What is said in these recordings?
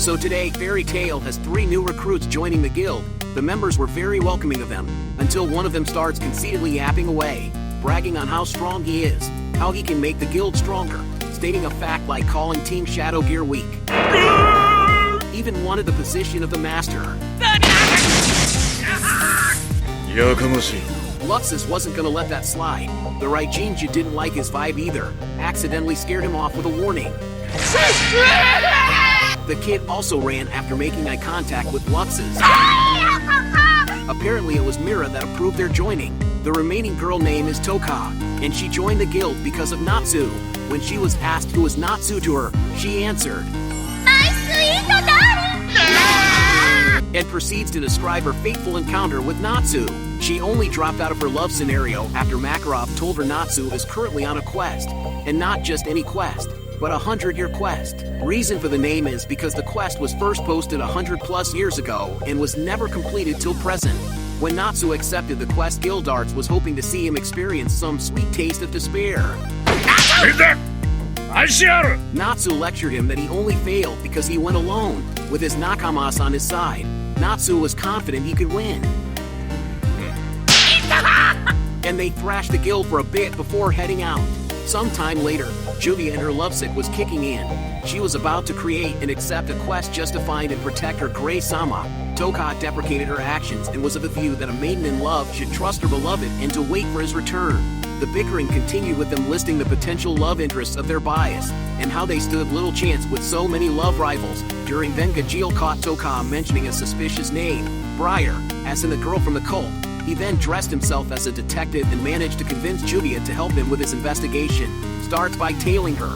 So today, Fairy Tail has 3 new recruits joining the guild. The members were very welcoming of them, until one of them starts conceitedly yapping away, bragging on how strong he is, how he can make the guild stronger, stating a fact like calling Team Shadow Gear weak. Even wanted the position of the master. Luxus wasn't gonna let that slide. The Raijinju didn't like his vibe either, accidentally scared him off with a warning. The kid also ran after making eye contact with Luxus. Apparently it was Mira that approved their joining. The remaining girl name is Touka, and she joined the guild because of Natsu. When she was asked who was Natsu to her, she answered, "My sweet darling!" and proceeds to describe her fateful encounter with Natsu. She only dropped out of her love scenario after Makarov told her Natsu is currently on a quest, and not just any quest, but a 100-year quest. Reason for the name is because the quest was first posted 100+ years ago and was never completed till present. When Natsu accepted the quest, Guildarts was hoping to see him experience some sweet taste of despair. Natsu lectured him that he only failed because he went alone, with his Nakamas on his side. Natsu was confident he could win. And they thrashed the guild for a bit before heading out. Sometime later, Juvia and her lovesick was kicking in. She was about to create and accept a quest just to find and protect her Grey Sama. Touka deprecated her actions and was of the view that a maiden in love should trust her beloved and to wait for his return. The bickering continued with them listing the potential love interests of their bias, and how they stood little chance with so many love rivals. During then Gajeel caught Touka mentioning a suspicious name, Briar, as in the girl from the cult. He then dressed himself as a detective and managed to convince Juvia to help him with his investigation. Starts by tailing her.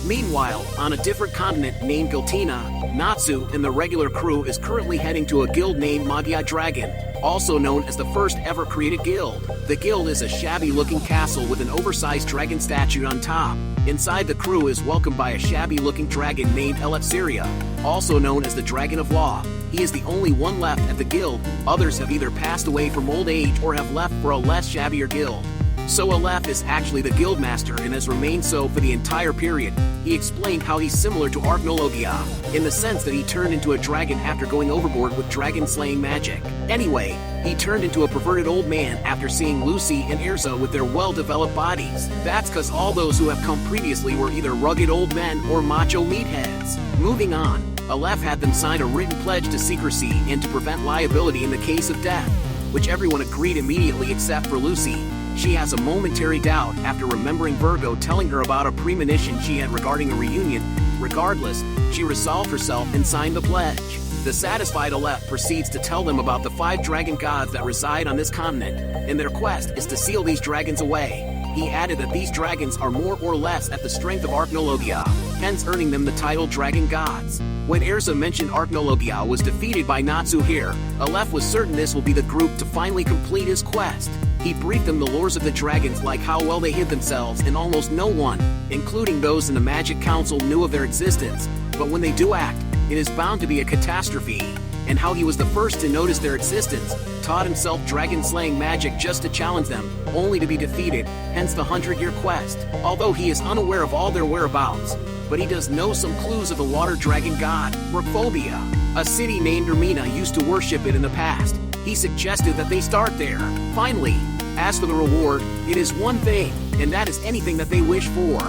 Meanwhile, on a different continent named Guiltina, Natsu and the regular crew is currently heading to a guild named Magya Dragon, also known as the first ever created guild. The guild is a shabby-looking castle with an oversized dragon statue on top. Inside, the crew is welcomed by a shabby-looking dragon named Eleftheria, also known as the Dragon of Law. He is the only one left at the guild. Others have either passed away from old age or have left for a less shabbier guild. So Aleph is actually the guild master and has remained so for the entire period. He explained how he's similar to Acnologia, in the sense that he turned into a dragon after going overboard with dragon-slaying magic. Anyway, he turned into a perverted old man after seeing Lucy and Erza with their well-developed bodies. That's cause all those who have come previously were either rugged old men or macho meatheads. Moving on, Aleph had them sign a written pledge to secrecy and to prevent liability in the case of death, which everyone agreed immediately except for Lucy. She has a momentary doubt after remembering Virgo telling her about a premonition she had regarding a reunion. Regardless, she resolved herself and signed the pledge. The satisfied Aleph proceeds to tell them about the 5 dragon gods that reside on this continent, and their quest is to seal these dragons away. He added that these dragons are more or less at the strength of Acnologia, hence earning them the title Dragon Gods. When Erza mentioned Acnologia was defeated by Natsu here, Aleph was certain this will be the group to finally complete his quest. He briefed them the lores of the dragons, like how well they hid themselves and almost no one, including those in the Magic Council, knew of their existence. But when they do act, it is bound to be a catastrophe. And how he was the first to notice their existence, taught himself dragon-slaying magic just to challenge them, only to be defeated, hence the 100-year quest. Although he is unaware of all their whereabouts, but he does know some clues of the water dragon god, Rockphobia. A city named Ermina used to worship it in the past. He suggested that they start there. Finally, as for the reward, it is one thing, and that is anything that they wish for.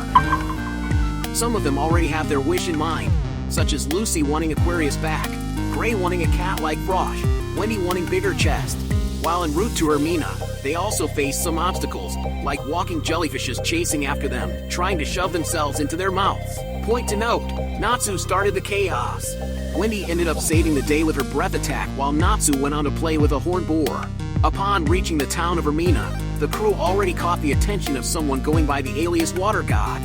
Some of them already have their wish in mind, such as Lucy wanting Aquarius back, Gray wanting a cat like Frosh, Wendy wanting bigger chest. While en route to Ermina, they also face some obstacles, like walking jellyfishes chasing after them, trying to shove themselves into their mouths. Point to note, Natsu started the chaos. Wendy ended up saving the day with her breath attack while Natsu went on to play with a horned boar. Upon reaching the town of Ermina, the crew already caught the attention of someone going by the alias Water God.